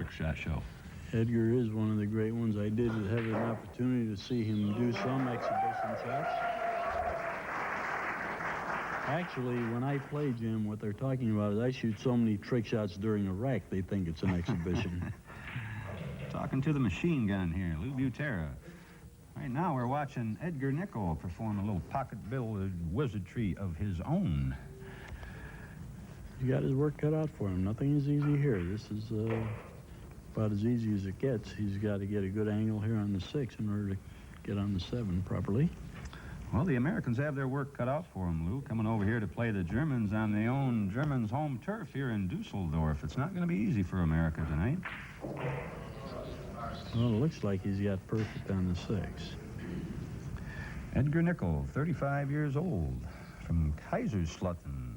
trick shot show. Edgar is one of the great ones. I did have an opportunity to see him do some exhibition shots. Actually, when I play, Jim, what they're talking about is I shoot so many trick shots during a rack, they think it's an exhibition. Talking to the machine gun here, Lou Butera. Right now we're watching Edgar Nichol perform a little pocket-built wizardry of his own. He got his work cut out for him. Nothing is easy here. This is about as easy as it gets. He's got to get a good angle here on the 6 in order to get on the 7 properly. Well, the Americans have their work cut out for them, Lou, coming over here to play the Germans on their own Germans' home turf here in Dusseldorf. It's not going to be easy for America tonight. Well, it looks like he's got perfect on the 6. Edgar Nichol, 35 years old, from Kaiserslautern.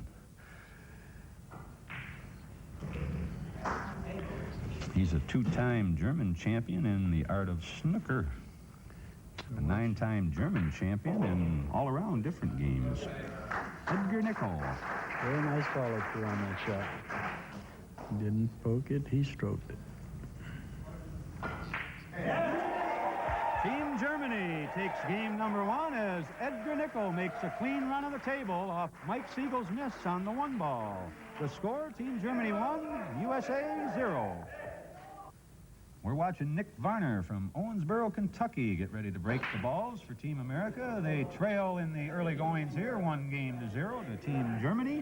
He's a 2-time German champion in the art of snooker. A 9-time German champion in all-around different games. Edgar Nichol. Very nice follow-through on that shot. He didn't poke it, he stroked it. Team Germany takes game number 1 as Edgar Nichol makes a clean run of the table off Mike Siegel's miss on the 1 ball. The score, Team Germany 1, USA 0. We're watching Nick Varner from Owensboro, Kentucky get ready to break the balls for Team America. They trail in the early goings here, 1-0 to Team Germany.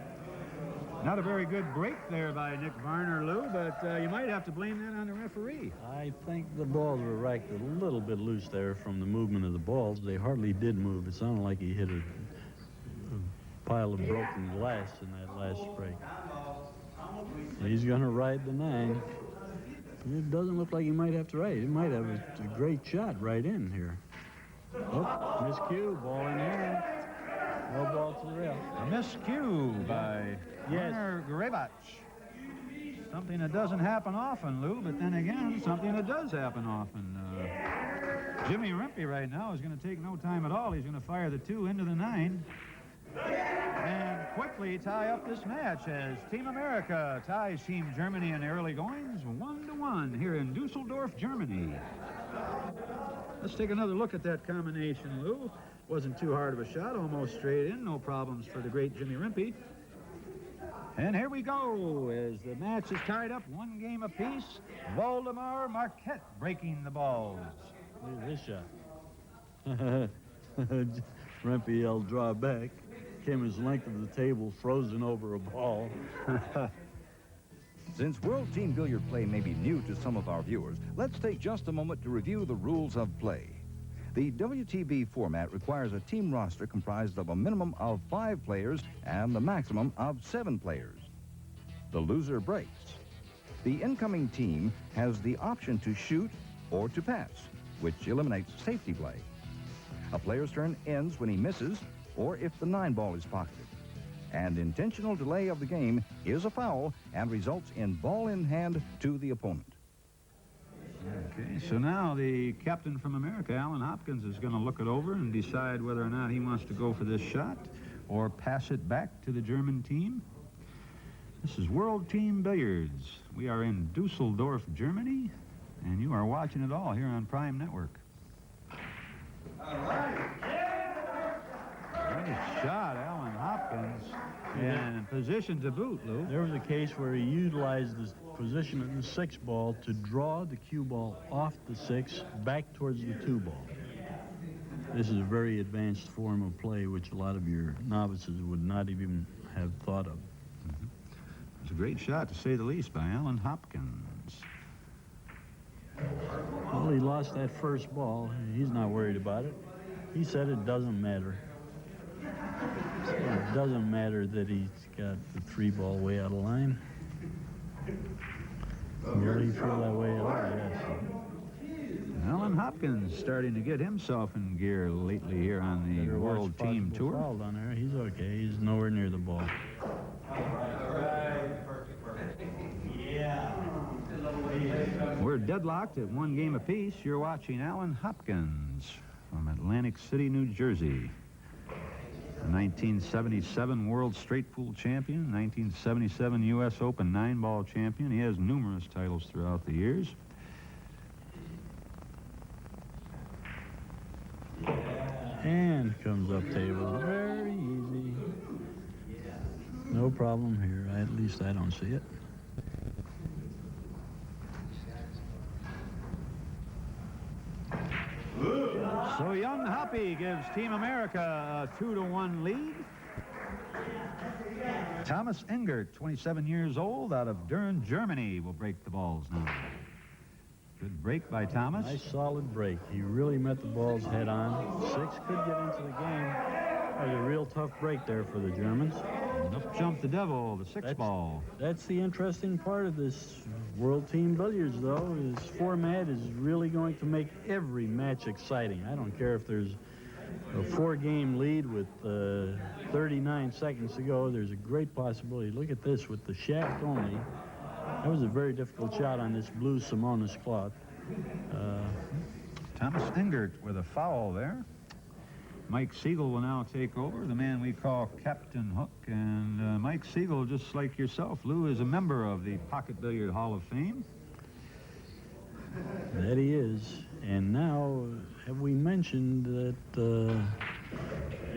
Not a very good break there by Nick Varner, Lou, but you might have to blame that on the referee. I think the balls were racked a little bit loose there from the movement of the balls. They hardly did move. It sounded like he hit a pile of broken glass in that last break. He's going to ride the 9. It doesn't look like he might have to ride. He might have a great shot right in here. Oh, miscue, ball in hand. No ball to the rail. A miscue by Varner Grebach. Something that doesn't happen often, Lou, but then again, something that does happen often. Jimmy Rempe right now is going to take no time at all. He's going to fire the 2 into the 9. And quickly tie up this match as Team America ties Team Germany in the early goings 1-1 here in Dusseldorf, Germany. Let's take another look at that combination, Lou. Wasn't too hard of a shot, almost straight in. No problems for the great Jimmy Rempe. And here we go as the match is tied up 1 game apiece. Waldemar Marquette breaking the balls. Look at this shot. Rempe yelled, draw back. Came his length of the table, frozen over a ball. Since World Team Billiard play may be new to some of our viewers, let's take just a moment to review the rules of play. The WTB format requires a team roster comprised of a minimum of 5 players and the maximum of 7 players. The loser breaks. The incoming team has the option to shoot or to pass, which eliminates safety play. A player's turn ends when he misses or if the 9 ball is pocketed. And intentional delay of the game is a foul and results in ball in hand to the opponent. Okay, so now the captain from America, Alan Hopkins, is going to look it over and decide whether or not he wants to go for this shot or pass it back to the German team. This is World Team Billiards. We are in Dusseldorf, Germany, and you are watching it all here on Prime Network. All right. Nice shot, Alan Hopkins. And in position to boot, Lou. There was a case where he utilized the position of the 6 ball to draw the cue ball off the 6 back towards the 2 ball. This is a very advanced form of play which a lot of your novices would not even have thought of. Mm-hmm. It's a great shot, to say the least, by Alan Hopkins. Well, he lost that first ball. He's not worried about it. He said it doesn't matter. It doesn't matter that he's got the 3 ball way out of line. Really feel that way at all, yes. Alan Hopkins starting to get himself in gear lately here on the World Team Tour. Foul down there. He's okay. He's nowhere near the ball. We're deadlocked at 1 game apiece. You're watching Alan Hopkins from Atlantic City, New Jersey. 1977 World Straight Pool Champion, 1977 U.S. Open 9-ball champion. He has numerous titles throughout the years. And comes up table. Very easy. No problem here. At least I don't see it. So young Hoppy gives Team America a 2-1 lead. Thomas Engert, 27 years old, out of Dern, Germany, will break the balls now. Good break by Thomas. Nice solid break. He really met the balls head on. 6 could get into the game. That was a real tough break there for the Germans. And up jumped the Devil, the 6 ball. That's the interesting part of this World Team Billiards, though. This format is really going to make every match exciting. I don't care if there's a 4-game lead with 39 seconds to go. There's a great possibility. Look at this with the shaft only. That was a very difficult shot on this blue Simonis cloth. Thomas Engert with a foul there. Mike Siegel will now take over, the man we call Captain Hook. And Mike Siegel, just like yourself, Lou, is a member of the Pocket Billiard Hall of Fame. That he is. And now, have we mentioned that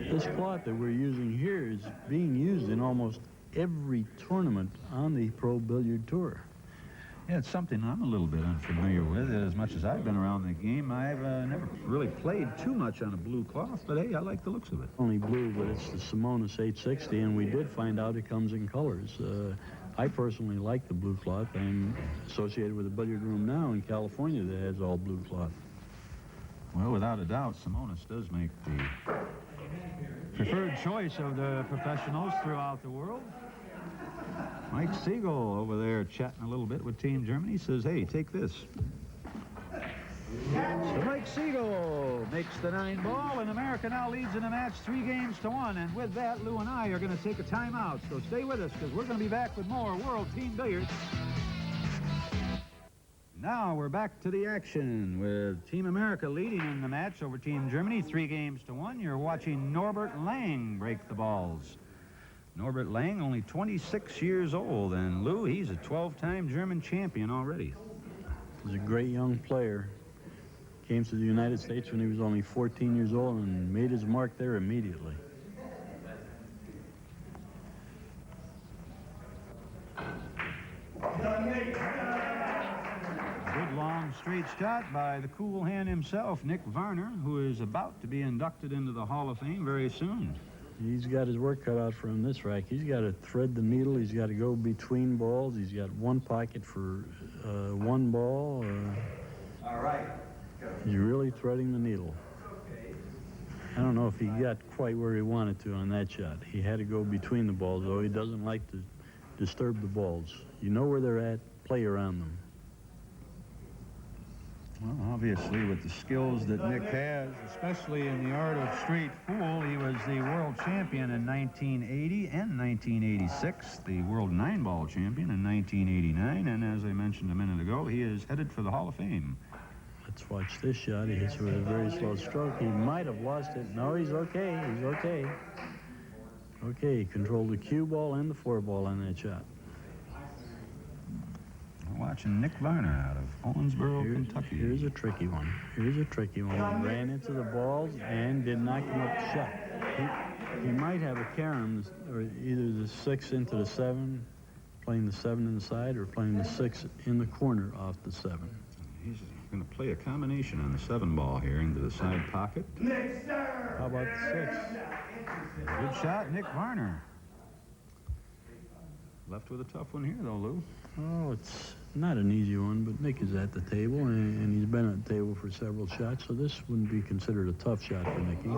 this cloth that we're using here is being used in almost every tournament on the Pro Billiard Tour? Yeah, it's something I'm a little bit unfamiliar with. As much as I've been around the game, I've never really played too much on a blue cloth, but hey, I like the looks of it. Only blue, but it's the Simonis 860, and we did find out it comes in colors. I personally like the blue cloth. I'm associated with a billiard room now in California that has all blue cloth. Well, without a doubt, Simonis does make the preferred choice of the professionals throughout the world. Mike Siegel over there chatting a little bit with Team Germany says, hey, take this. So Mike Siegel makes the 9-ball, and America now leads in the match 3-1. And with that, Lou and I are going to take a timeout. So stay with us, because we're going to be back with more World Team Billiards. Now we're back to the action with Team America leading in the match over Team Germany 3-1. You're watching Norbert Lang break the balls. Norbert Lang, only 26 years old, and Lou, he's a 12-time German champion already. He's a great young player. Came to the United States when he was only 14 years old and made his mark there immediately. Good long straight shot by the cool hand himself, Nick Varner, who is about to be inducted into the Hall of Fame very soon. He's got his work cut out for him this rack. He's got to thread the needle. He's got to go between balls. He's got one pocket for one ball. All right. He's really threading the needle. I don't know if he got quite where he wanted to on that shot. He had to go between the balls, though. He doesn't like to disturb the balls. You know where they're at, play around them. Well, obviously, with the skills that Nick has, especially in the art of straight pool, he was the world champion in 1980 and 1986, the world 9-ball champion in 1989, and as I mentioned a minute ago, he is headed for the Hall of Fame. Let's watch this shot. He hits it with a very slow stroke. He might have lost it. No, he's okay. He's okay. Okay, he controlled the cue ball and the 4-ball on that shot. We're watching Nick Varner out of Owensboro, Kentucky. Here's a tricky one. Here's a tricky one. He ran into the balls and did not come up the shot. He might have a carom, or either the 6 into the 7, playing the 7 inside, or playing the 6 in the corner off the 7. He's going to play a combination on the 7-ball here into the side pocket. How about the 6? Good shot, Nick Varner. Left with a tough one here, though, Lou. Oh, it's not an easy one, but Nick is at the table, and he's been at the table for several shots, so this wouldn't be considered a tough shot for Nicky.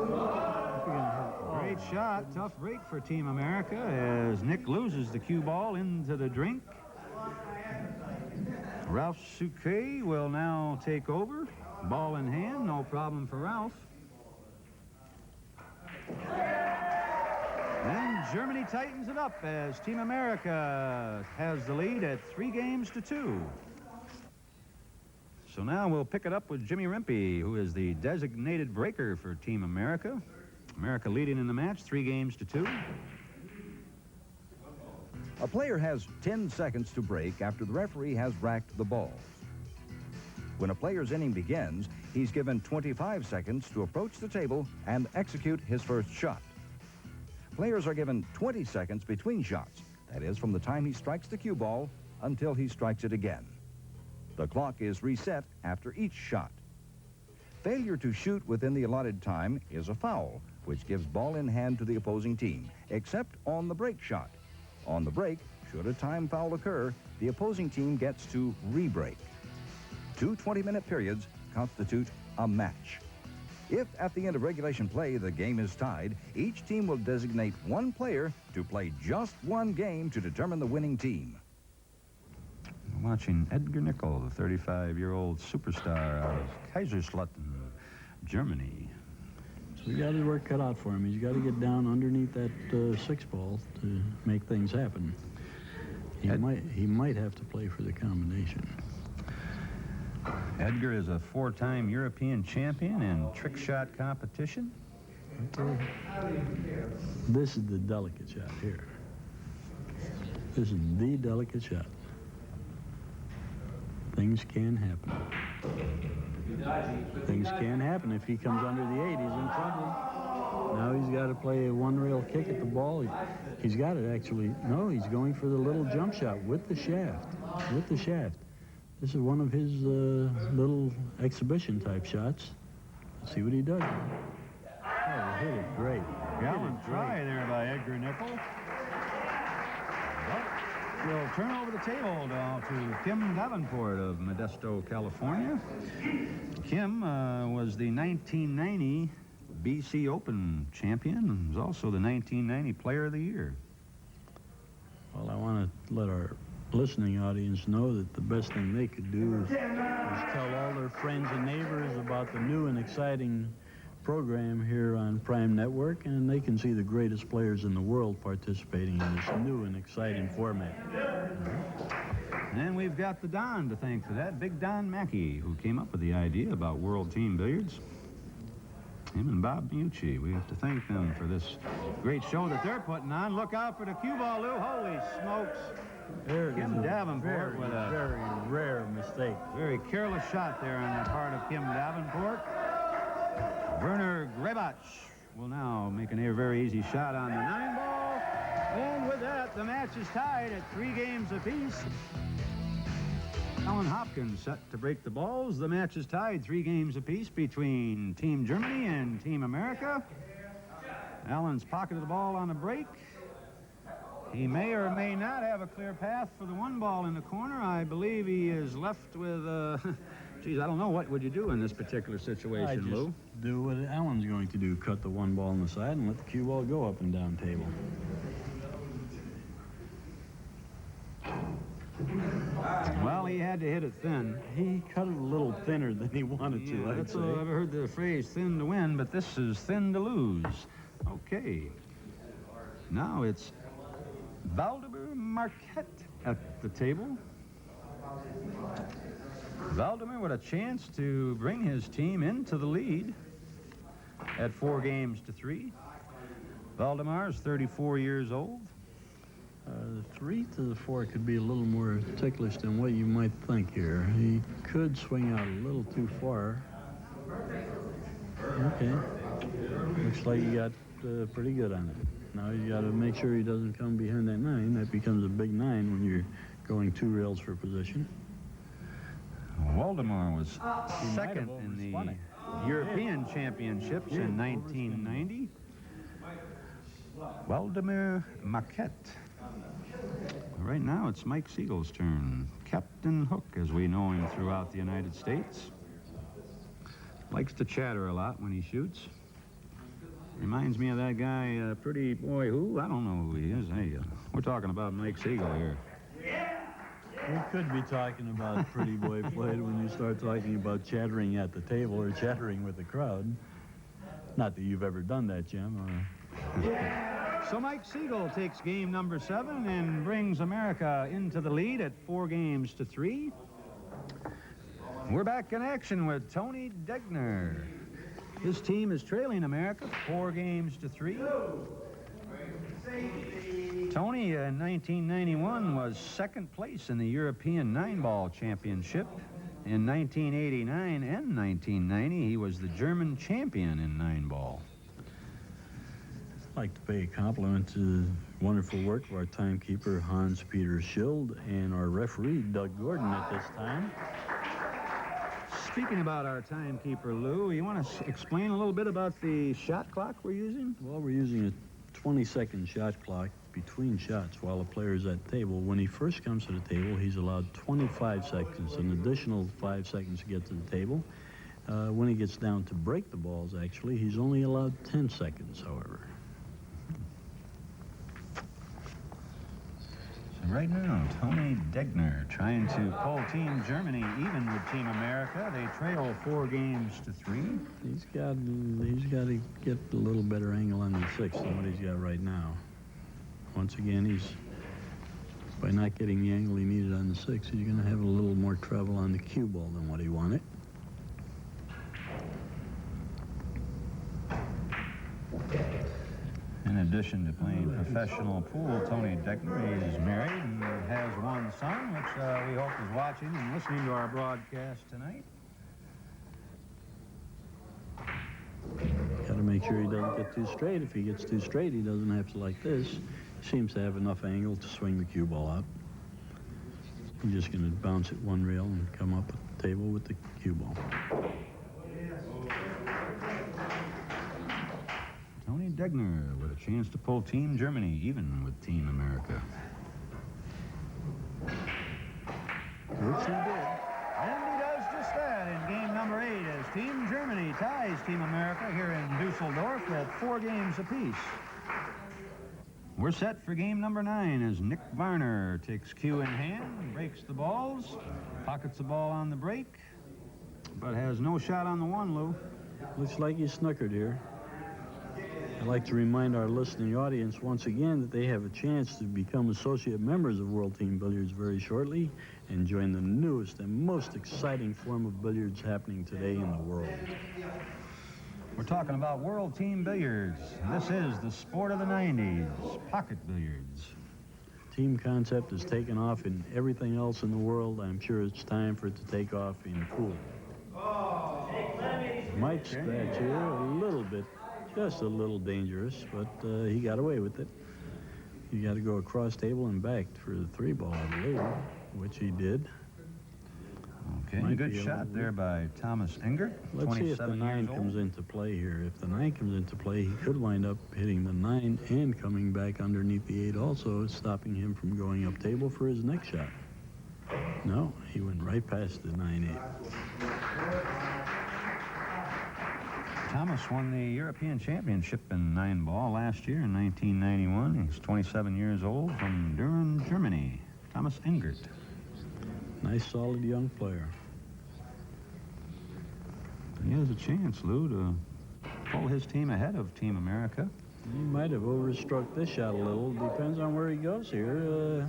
Great shot. Tough break for Team America as Nick loses the cue ball into the drink. Ralph Souquet will now take over. Ball in hand, no problem for Ralph. And Germany tightens it up as Team America has the lead at 3-2. So now we'll pick it up with Jimmy Rimpey, who is the designated breaker for Team America. America leading in the match 3-2. A player has 10 seconds to break after the referee has racked the balls. When a player's inning begins, he's given 25 seconds to approach the table and execute his first shot. Players are given 20 seconds between shots. That is, from the time he strikes the cue ball until he strikes it again. The clock is reset after each shot. Failure to shoot within the allotted time is a foul, which gives ball in hand to the opposing team, except on the break shot. On the break, should a time foul occur, the opposing team gets to re-break. 2 20-minute periods constitute a match. If at the end of regulation play the game is tied, each team will designate one player to play just one game to determine the winning team. We're watching Edgar Nickel, the 35-year-old superstar out of Kaiserslautern, Germany. So he got his work cut out for him. He's got to get down underneath that 6-ball to make things happen. He might have to play for the combination. Edgar is a 4-time European champion in trick shot competition. Okay. This is the delicate shot here. This is the delicate shot. Things can happen. Things can happen. If he comes under the 8, he's in trouble. Now he's got to play a one-rail kick at the ball. He's got it, actually. No, he's going for the little jump shot with the shaft. With the shaft. This is one of his little exhibition-type shots. Let's see what he does. Oh, he hit it great. Gallant try there by Edgar Nickel. We'll turn over the table now to Kim Davenport of Modesto, California. Kim was the 1990 BC Open champion and was also the 1990 Player of the Year. Well, I want to let our listening audience know that the best thing they could do is tell all their friends and neighbors about the new and exciting program here on Prime Network, and they can see the greatest players in the world participating in this new and exciting format. And we've got the Don to thank for that, Big Don Mackey, who came up with the idea about World Team Billiards. Him and Bob Miucci. We have to thank them for this great show that they're putting on. Look out for the cue ball, Lou. Holy smokes. There Kim Davenport with a very rare mistake. Very careless shot there on the part of Kim Davenport. Varner Grebach will now make a very easy shot on the 9-ball. And with that, the match is tied at 3 games apiece. Alan Hopkins set to break the balls. The match is tied 3 games apiece between Team Germany and Team America. Alan's pocketed the ball on the break. He may or may not have a clear path for the 1 ball in the corner. I believe he is left with, geez, I don't know. What would you do in this particular situation, Lou? Do what Alan's going to do, cut the 1 ball on the side and let the cue ball go up and down table. Well, he had to hit it thin. He cut it a little thinner than he wanted to, I'd say. I've heard the phrase thin to win, but this is thin to lose. Okay. Now it's Valdemar Marquette at the table. Valdemar with a chance to bring his team into the lead at 4 games to 3. Valdemar is 34 years old. The 3 to the 4 could be a little more ticklish than what you might think here. He could swing out a little too far. Okay. Looks like he got pretty good on it. Now he's got to make sure he doesn't come behind that 9. That becomes a big 9 when you're going 2 rails for position. Waldemar was second in the European Championships in 1990. Waldemar Marquette. Right now, it's Mike Siegel's turn. Captain Hook, as we know him throughout the United States. Likes to chatter a lot when he shoots. Reminds me of that guy, Pretty Boy Who? I don't know who he is. Hey, we're talking about Mike Siegel here. We could be talking about Pretty Boy Played when you start talking about chattering at the table or chattering with the crowd. Not that you've ever done that, Jim. So Mike Siegel takes game number 7 and brings America into the lead at 4 games to 3. We're back in action with Tony Degner. His team is trailing America 4 games to 3. Tony, in 1991, was second place in the European 9-ball championship. In 1989 and 1990, he was the German champion in 9-ball. I'd like to pay a compliment to the wonderful work of our timekeeper, Hans-Peter Schild, and our referee, Doug Gordon, at this time. Speaking about our timekeeper, Lou, you want to explain a little bit about the shot clock we're using? Well, we're using a 20-second shot clock between shots while the player's at the table. When he first comes to the table, he's allowed 25 seconds, an additional 5 seconds to get to the table. When he gets down to break the balls, actually, he's only allowed 10 seconds, however. So right now, Tony Degner trying to pull Team Germany even with Team America. They trail 4 games to 3. He's got to get a little better angle on the 6 than what he's got right now. Once again, by not getting the angle he needed on the 6, he's going to have a little more trouble on the cue ball than what he wanted. In addition to playing professional pool, Tony Degner is married and has 1 son, which we hope is watching and listening to our broadcast tonight. Got to make sure he doesn't get too straight. If he gets too straight, he doesn't have to like this. He seems to have enough angle to swing the cue ball out. He's just going to bounce it 1 rail and come up at the table with the cue ball. Tony Degner with a chance to pull Team Germany even with Team America. Which he did. And he does just that in game number 8 as Team Germany ties Team America here in Dusseldorf at 4 games apiece. We're set for game number 9 as Nick Varner takes cue in hand, breaks the balls, pockets the ball on the break, but has no shot on the 1, Lou. Looks like he's snookered here. I'd like to remind our listening audience once again that they have a chance to become associate members of World Team Billiards very shortly and join the newest and most exciting form of billiards happening today in the world. We're talking about World Team Billiards. This is the sport of the 90s, pocket billiards. Team concept has taken off in everything else in the world. I'm sure it's time for it to take off in pool. Might scratch here a little bit. Just a little dangerous, but he got away with it. You got to go across table and back for the 3-ball, I believe, which he did. Okay, good shot there by Thomas Engert. Let's see if the 9 comes into play here. If the 9 comes into play, he could wind up hitting the 9 and coming back underneath the 8 also, stopping him from going up table for his next shot. No, he went right past the 9-8. Thomas won the European Championship in 9-ball last year in 1991. He's 27 years old from Düren, Germany. Thomas Engert. Nice, solid young player. He has a chance, Lou, to pull his team ahead of Team America. He might have overstruck this shot a little. Depends on where he goes here.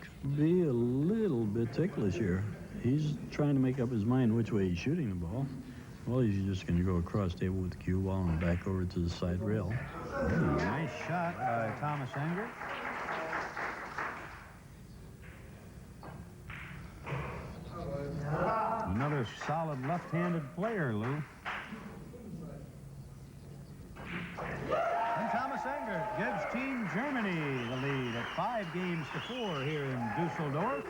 Could be a little bit ticklish here. He's trying to make up his mind which way he's shooting the ball. Well, he's just going to go across table with the cue ball and back over to the side rail. Nice shot by Thomas Engert. Another solid left-handed player, Lou. And Thomas Engert gives Team Germany the lead at 5 games to 4 here in Dusseldorf.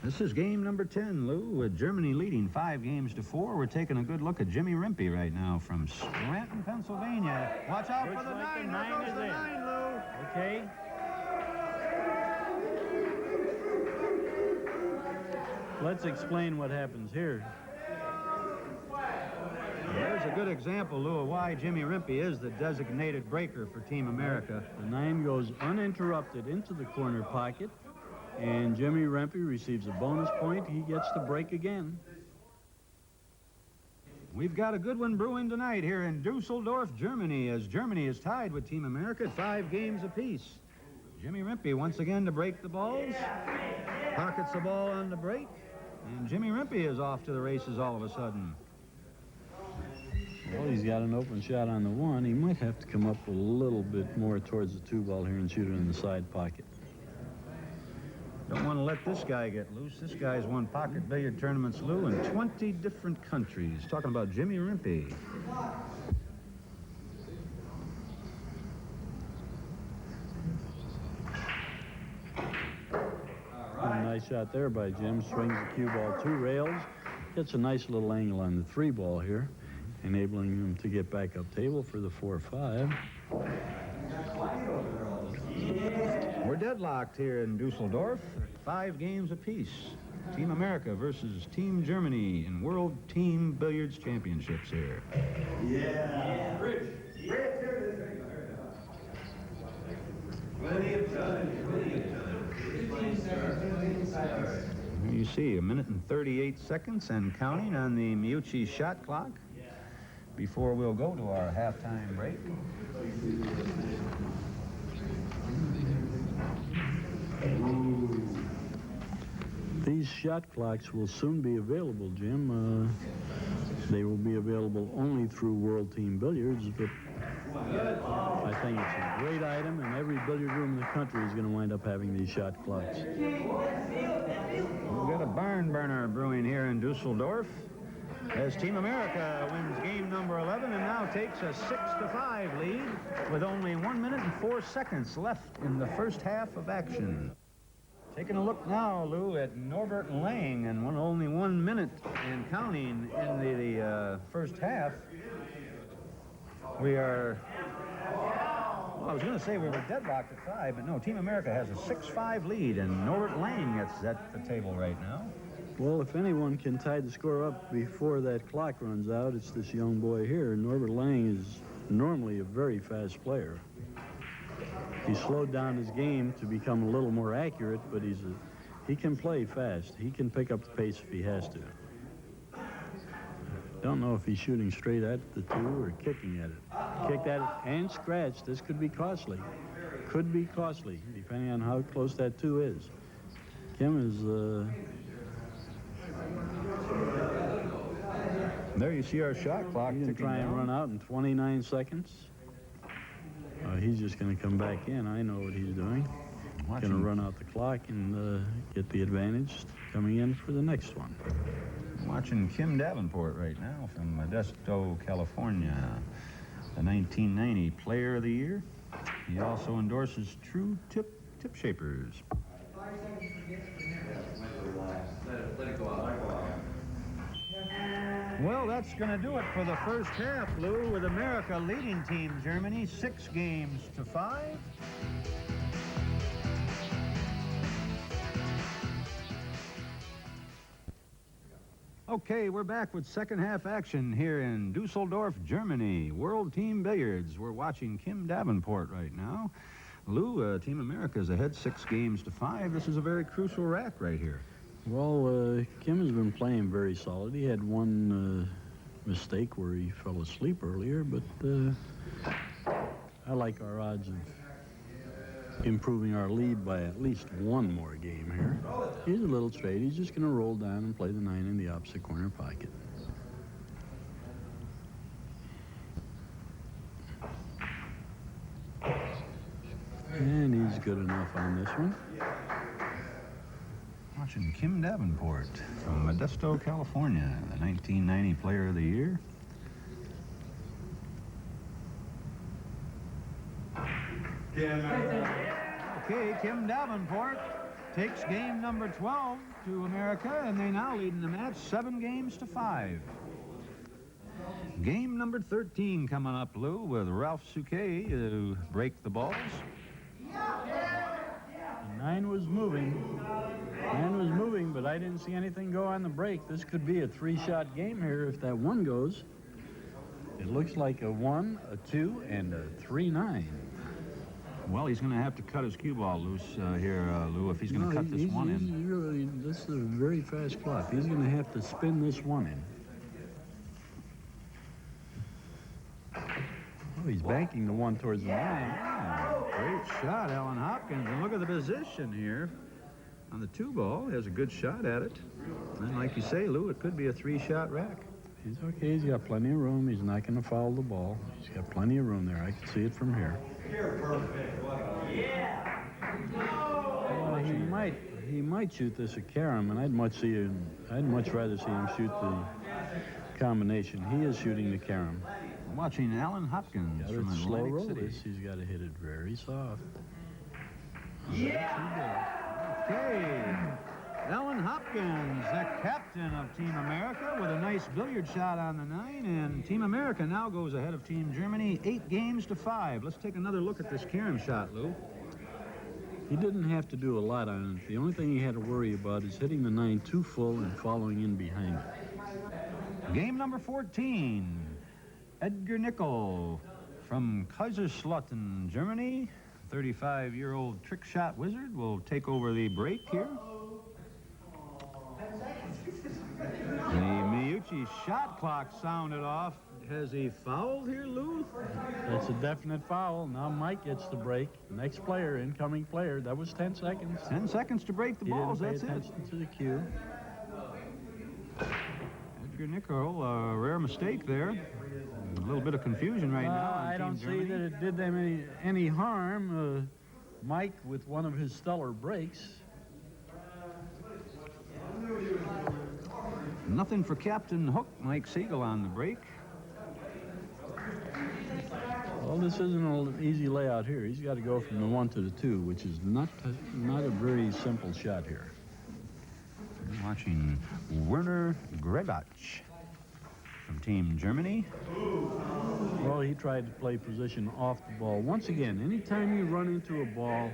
This is game number 10, Lou, with Germany leading 5 games to 4. We're taking a good look at Jimmy Rimpey right now from Scranton, Pennsylvania. Watch out for the 9. There goes the 9, Lou. Okay. Let's explain what happens here. There's a good example, Lou, of why Jimmy Rimpey is the designated breaker for Team America. The 9 goes uninterrupted into the corner pocket, and Jimmy Rimpey receives a bonus point. He gets to break again. We've got a good one brewing tonight here in Dusseldorf, Germany, as Germany is tied with Team America at 5 games apiece. Jimmy Rimpey once again to break the balls. Pockets the ball on the break. And Jimmy Rimpey is off to the races all of a sudden. Well, he's got an open shot on the 1. He might have to come up a little bit more towards the 2 ball here and shoot it in the side pocket. Don't want to let this guy get loose. This guy's won pocket billiard tournaments, Lou, in 20 different countries. Talking about Jimmy Rimpey. Nice shot there by Jim. Swings the cue ball 2 rails. Gets a nice little angle on the 3 ball here, enabling him to get back up table for the 4-5. We're deadlocked here in Dusseldorf. 5 games apiece. Team America versus Team Germany in World Team Billiards Championships here. Yeah. Rich. You see, 1 minute and 38 seconds and counting on the Meucci shot clock before we'll go to our halftime break. These shot clocks will soon be available, Jim. They will be available only through World Team Billiards, but I think it's a great item, and every billiard room in the country is going to wind up having these shot clocks. We've got a barn burner brewing here in Dusseldorf as Team America wins game number 11 and now takes a 6-5 lead with only 1 minute and 4 seconds left in the first half of action. Taking a look now, Lou, at Norbert Lang, and only 1 minute and counting in the first half. We are, well, I was going to say we were deadlocked at 5, but no, Team America has a 6-5 lead, and Norbert Lang is at the table right now. Well, if anyone can tie the score up before that clock runs out, it's this young boy here. Norbert Lang is normally a very fast player. He slowed down his game to become a little more accurate, but he can play fast. He can pick up the pace if he has to. Don't know if he's shooting straight at the 2 or kicking at it. Kicked at it and scratched. This could be costly. Could be costly, depending on how close that 2 is. Kim is... There you see our shot clock. He's going to try and run out in 29 seconds. He's just going to come back in. I know what he's doing. Going to run out the clock and get the advantage coming in for the next one. Watching Kim Davenport right now from Modesto, California, the 1990 Player of the Year. He also endorses True Tip Shapers. Well, that's going to do it for the first half, Lou, with America leading Team Germany 6-5. Okay, we're back with second half action here in Dusseldorf, Germany. World Team Billiards. We're watching Kim Davenport right now. Lou, Team America is ahead 6-5. This is a very crucial rack right here. Well, Kim has been playing very solid. He had one mistake where he fell asleep earlier, but I like our odds of improving our lead by at least 1 more game here. He's a little straight. He's just going to roll down and play the 9 in the opposite corner pocket. And he's good enough on this one. Watching Kim Davenport from Modesto, California, the 1990 Player of the Year. Okay, Kim Davenport takes game number 12 to America, and they now lead in the match 7-5. Game number 13 coming up, Lou, with Ralph Souquet to break the balls. The 9 was moving. 9 was moving, but I didn't see anything go on the break. This could be a 3-shot game here if that 1 goes. It looks like a 1, a 2, and a 3-9. Well, he's going to have to cut his cue ball loose here, Lou, if he's going to cut this one in. This is a very fast clock. He's going to have to spin this 1 in. Oh, he's banking the 1 towards the 9. Great shot, Alan Hopkins. And look at the position here on the 2-ball, has a good shot at it. And like you say, Lou, it could be a 3-shot rack. He's okay. He's got plenty of room. He's not going to foul the ball. He's got plenty of room there. I can see it from here. He might shoot this at carom, and I'd much rather see him shoot the combination. He is shooting the carom. Watching Alan Hopkins from Got to slow Atlantic roll City. this. He's got to hit it very soft. Okay. Alan Hopkins, the captain of Team America, with a nice billiard shot on the 9, and Team America now goes ahead of Team Germany 8 games to 5. Let's take another look at this carom shot, Lou. He didn't have to do a lot on it. The only thing he had to worry about is hitting the 9 too full and following in behind it. Game number 14. Edgar Nickel from Kaiserslautern, Germany. 35-year-old trick shot wizard will take over the break here. The Miyuchi shot clock sounded off. Has he fouled here, Lou? That's a definite foul. Now Mike gets the break. Next player, incoming player. That was 10 seconds. 10 seconds to break the balls, He that's didn't pay it. attention to the cue. Edgar Nickel, a rare mistake there. A little bit of confusion right now on I Team don't see Germany. that it did them any harm. Mike, with one of his stellar breaks. Nothing for Captain Hook, Mike Siegel, on the break. Well, this isn't an easy layout here. He's got to go from the 1 to the 2, which is not a very simple shot here. We're watching Werner Grebach from Team Germany. Well, he tried to play position off the ball. Once again, anytime you run into a ball,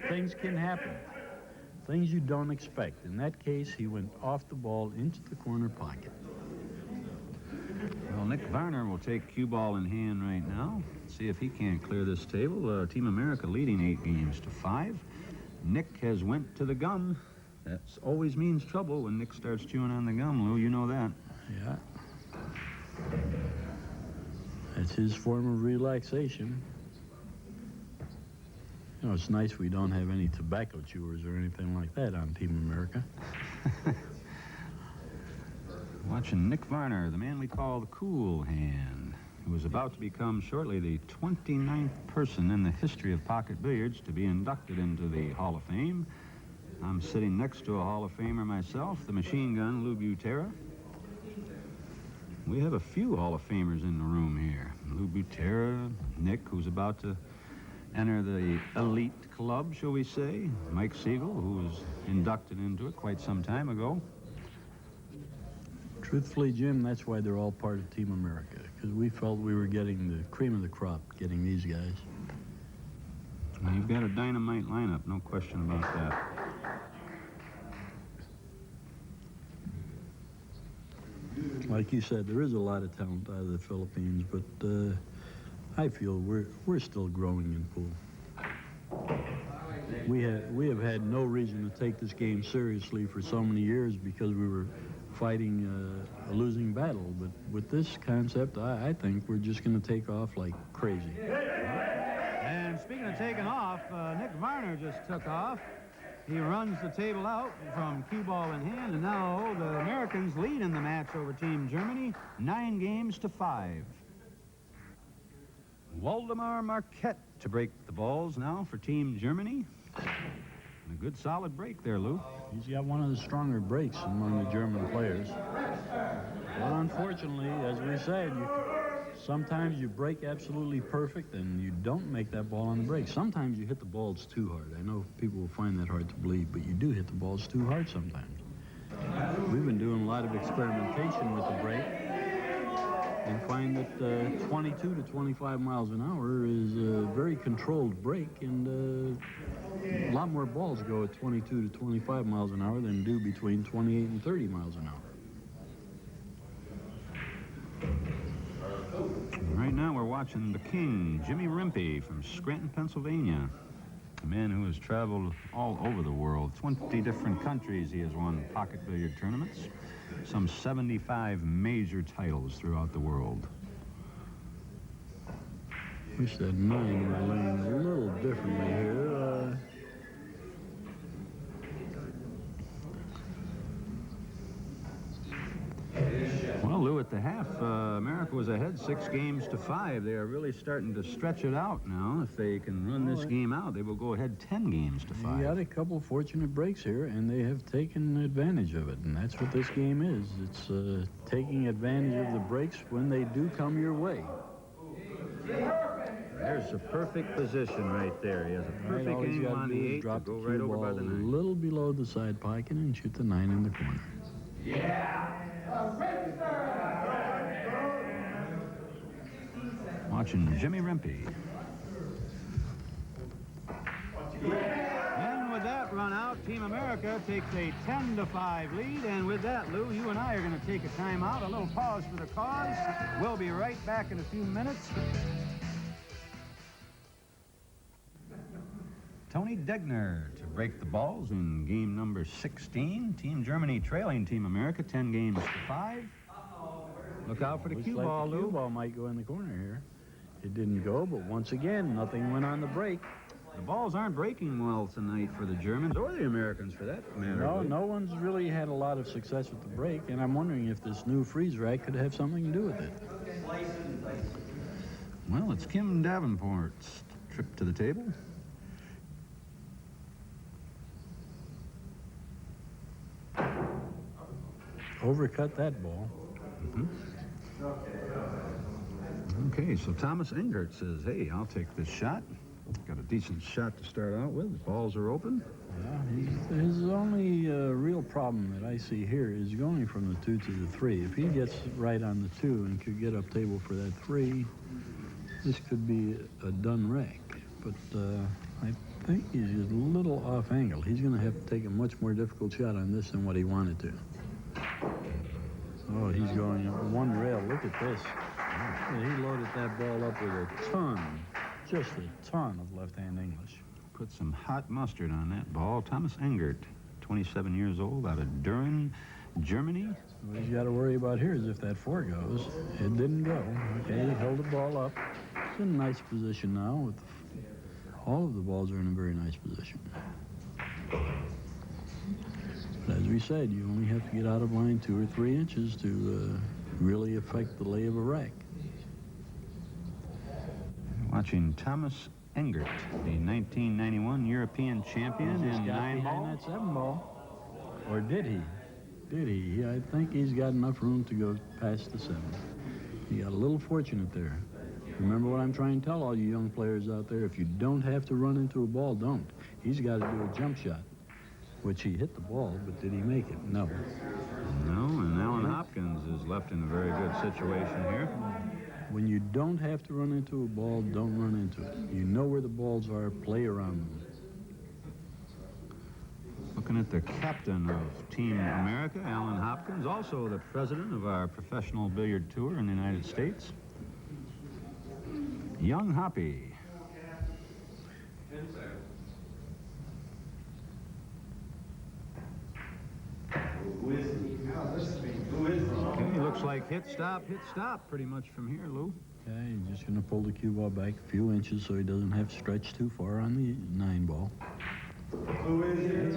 things can happen. Things you don't expect. In that case, he went off the ball into the corner pocket. Well, Nick Varner will take cue ball in hand right now. See if he can't clear this table. Team America leading 8 games to 5. Nick has went to the gum. That always means trouble when Nick starts chewing on the gum, Lou. You know that. Yeah. That's his form of relaxation. You know, it's nice we don't have any tobacco chewers or anything like that on Team America. Watching Nick Varner, the man we call the cool hand, who is about to become shortly the 29th person in the history of pocket billiards to be inducted into the Hall of Fame. I'm sitting next to a Hall of Famer myself, the machine gun Lou Butera. We have a few Hall of Famers in the room here. Lou Butera, Nick, who's about to enter the elite club, shall we say. Mike Siegel, who was inducted into it quite some time ago. Truthfully, Jim, that's why they're all part of Team America, because we felt we were getting the cream of the crop, getting these guys. Well, you've got a dynamite lineup, no question about that. Like you said, there is a lot of talent out of the Philippines, but I feel we're still growing in pool. We have had no reason to take this game seriously for so many years because we were fighting a losing battle. But with this concept, I think we're just going to take off like crazy. And speaking of taking off, Nick Varner just took off. He runs the table out from cue ball in hand, and now the Americans lead in the match over Team Germany, 9 games to 5. Waldemar Marquette to break the balls now for Team Germany. A good solid break there, Lou. He's got one of the stronger breaks among the German players. But unfortunately, as we said, sometimes you break absolutely perfect and you don't make that ball on the break. Sometimes you hit the balls too hard. I know people will find that hard to believe, but you do hit the balls too hard sometimes. We've been doing a lot of experimentation with the break and find that 22 to 25 miles an hour is a very controlled break, and a lot more balls go at 22 to 25 miles an hour than do between 28 and 30 miles an hour. Right now we're watching the king, Jimmy Rimpey from Scranton, Pennsylvania. A man who has traveled all over the world. 20 different countries he has won pocket billiard tournaments. Some 75 major titles throughout the world. Wish that 9 were laying a little differently here. at the half, America was ahead 6 games to 5. They are really starting to stretch it out now. If they can run this game out, they will go ahead 10 games to 5. He had a couple fortunate breaks here, and they have taken advantage of it, and that's what this game is. It's taking advantage of the breaks when they do come your way. There's a perfect position right there. He has a perfect angle on the 8 to drop go the right cue over by ball the a 9. little below the side pocket and shoot the 9 in the corner. Watching Jimmy Rempe. And with that run out, Team America takes a 10-5 lead. And with that, Lou, you and I are going to take a timeout, a little pause for the cause. We'll be right back in a few minutes. Tony Degner to break the balls in game number 16. Team Germany trailing Team America 10 games to 5. Look out for the cue ball, The Lou. cue ball might go in the corner here. It didn't go, but once again, nothing went on the break. The balls aren't breaking well tonight for the Germans or the Americans for that matter. No, Lou. no one's really had a lot of success with the break, and I'm wondering if this new freeze rack could have something to do with it. Well, it's Kim Davenport's trip to the table. Overcut that ball. Okay, so Thomas Engert says, hey, I'll take this shot. Got a decent shot to start out with. The balls are open. Yeah, his only real problem that I see here is going from the 2 to the 3. If he gets right on the 2 and could get up table for that 3, this could be a done rack. But I think he's just a little off angle. He's going to have to take a much more difficult shot on this than what he wanted to. Oh, he's going one rail. Look at this. He loaded that ball up with a ton, just a ton of left-hand English. Put some hot mustard on that ball. Thomas Engert, 27 years old, out of Düren, Germany. What he's got to worry about here is if that 4 goes. It didn't go. Okay, he held the ball up. It's in a nice position now. With all of the balls are in a very nice position. But as we said, you only have to get out of line 2 or 3 inches to really affect the lay of a rack. Watching Thomas Engert, the 1991 European champion He just in got 9 behind ball. that 7 ball. Or did he? Did he? I think he's got enough room to go past the 7. He got a little fortunate there. Remember what I'm trying to tell all you young players out there. If you don't have to run into a ball, don't. He's got to do a jump shot, which he hit the ball, but did he make it? No. No, and Alan Hopkins is left in a very good situation here. When you don't have to run into a ball, don't run into it. You know where the balls are, play around them. Looking at the captain of Team America, Alan Hopkins, also the president of our professional billiard tour in the United States. Young Hoppy. Okay, looks like hit, stop, pretty much from here, Lou. Okay, he's just going to pull the cue ball back a few inches so he doesn't have to stretch too far on the 9 ball. Who is it?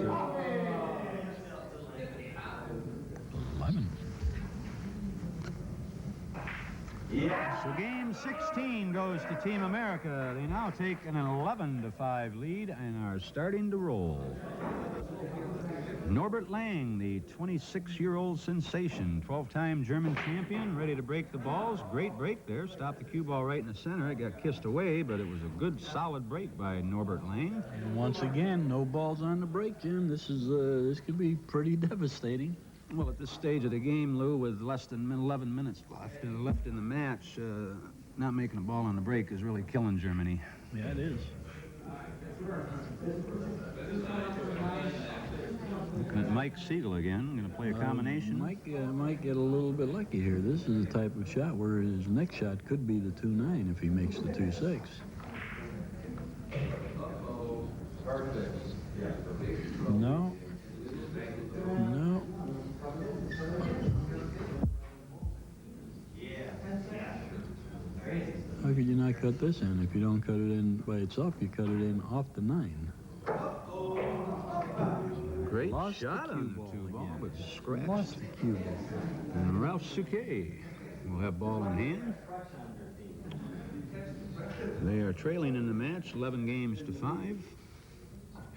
11. Yeah. So game 16 goes to Team America. They now take an 11-5 lead and are starting to roll. Norbert Lang, the 26-year-old sensation, 12-time German champion, ready to break the balls. Great break there. Stopped the cue ball right in the center. It got kissed away, but it was a good, solid break by Norbert Lang. And once again, no balls on the break, Jim. This is this could be pretty devastating. Well, at this stage of the game, Lou, with less than 11 minutes left in the match, not making a ball on the break is really killing Germany. Yeah, it is. Looking at Mike Siegel again, going to play a combination. Mike might get a little bit lucky here. This is the type of shot where his next shot could be the 2-9 if he makes the 2-6. No. No. How could you not cut this in? If you don't cut it in by itself, you cut it in off the 9. Great Lost shot the on cue the ball 2 ball, again. but scratched. Lost the cue ball. And Ralph Souquet will have ball in hand. They are trailing in the match, 11 games to 5.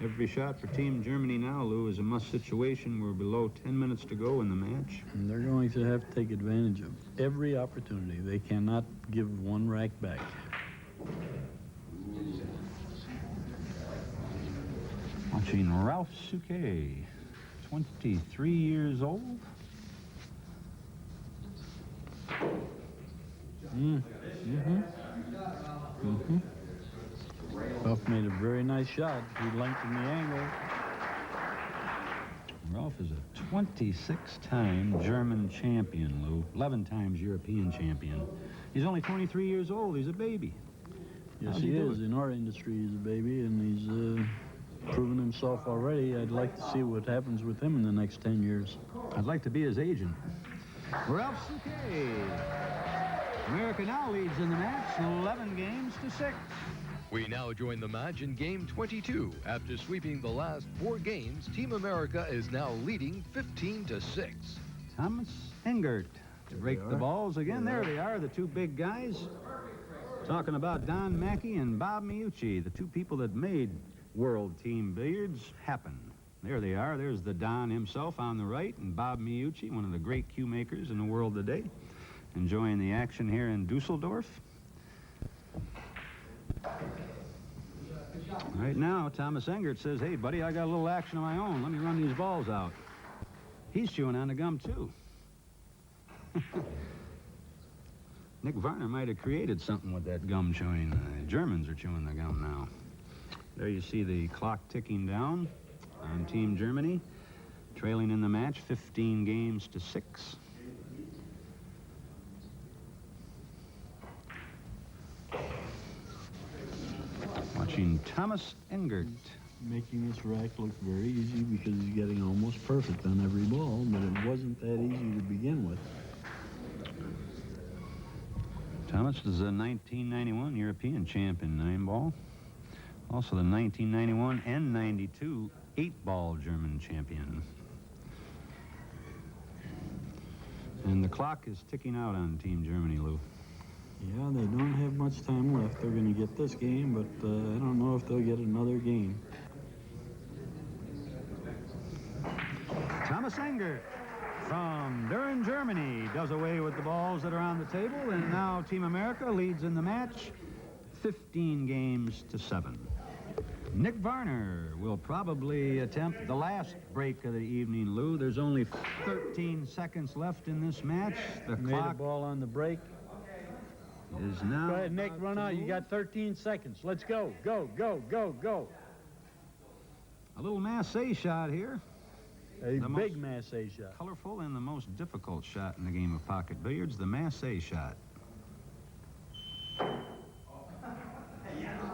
Every shot for Team Germany now, Lou, is a must situation. We're below 10 minutes to go in the match. And they're going to have to take advantage of every opportunity. They cannot give one rack back. Watching Ralph Souquet, 23 years old. Ralph made a very nice shot. He lengthened the angle. Ralph is a 26-time German champion, Lou. 11 times European champion. He's only 23 years old. He's a baby. Yes, How'd he do is. it? In our industry, he's a baby, and he's proven himself already. I'd like to see what happens with him in the next 10 years. I'd like to be his agent. Ralph Souquet. America now leads in the match, 11 games to 6. We now join the match in game 22. After sweeping the last 4 games, Team America is now leading 15 to 6. Thomas Engert to break the balls again. There they are, the two big guys. Talking about Don Mackey and Bob Miucci, the two people that made World Team Billiards happen. There they are. There's the Don himself on the right, and Bob Miucci, one of the great cue makers in the world today, enjoying the action here in Dusseldorf. Right now, Thomas Engert says, hey, buddy, I got a little action of my own. Let me run these balls out. He's chewing on the gum, too. Nick Varner might have created something with that gum chewing. The Germans are chewing the gum now. There you see the clock ticking down on Team Germany, trailing in the match 15 games to 6. Watching Thomas Engert. Making this rack look very easy because he's getting almost perfect on every ball, but it wasn't that easy to begin with. Thomas is a 1991 European champion 9-ball. Also the 1991 and 92 8-ball German champion. And the clock is ticking out on Team Germany, Lou. Yeah, they don't have much time left. They're going to get this game, but I don't know if they'll get another game. Thomas Engert from Düren, Germany, does away with the balls that are on the table, and now Team America leads in the match 15 games to 7. Nick Varner will probably attempt the last break of the evening, Lou. There's only 13 seconds left in this match. The Made a clock ball on the break. is now... Go ahead, Nick, run out. You got 13 seconds. Let's go. Go, go, go, go. A little massé shot here. A The big most massé shot. Colorful and the most difficult shot in the game of pocket billiards, the massé shot.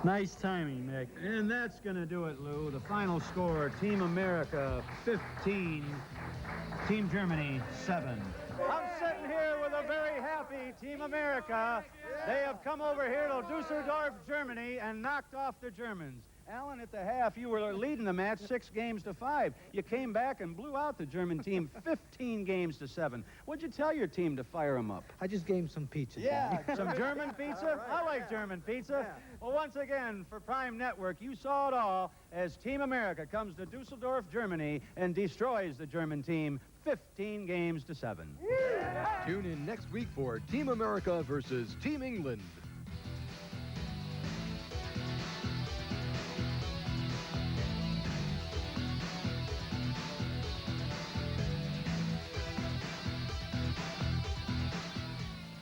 Nice timing, Nick. And that's going to do it, Lou. The final score, Team America 15, Team Germany 7. I'm sitting here with a very happy Team America. They have come over here to Dusseldorf, Germany, and knocked off the Germans. Alan, at the half, you were leading the match 6 games to 5. You came back and blew out the German team 15 games to 7. What'd you tell your team to fire them up? I just gave him some pizza. Yeah, some German pizza? I like German pizza. Well, once again, for Prime Network, you saw it all as Team America comes to Dusseldorf, Germany, and destroys the German team 15 games to 7. Tune in next week for Team America versus Team England.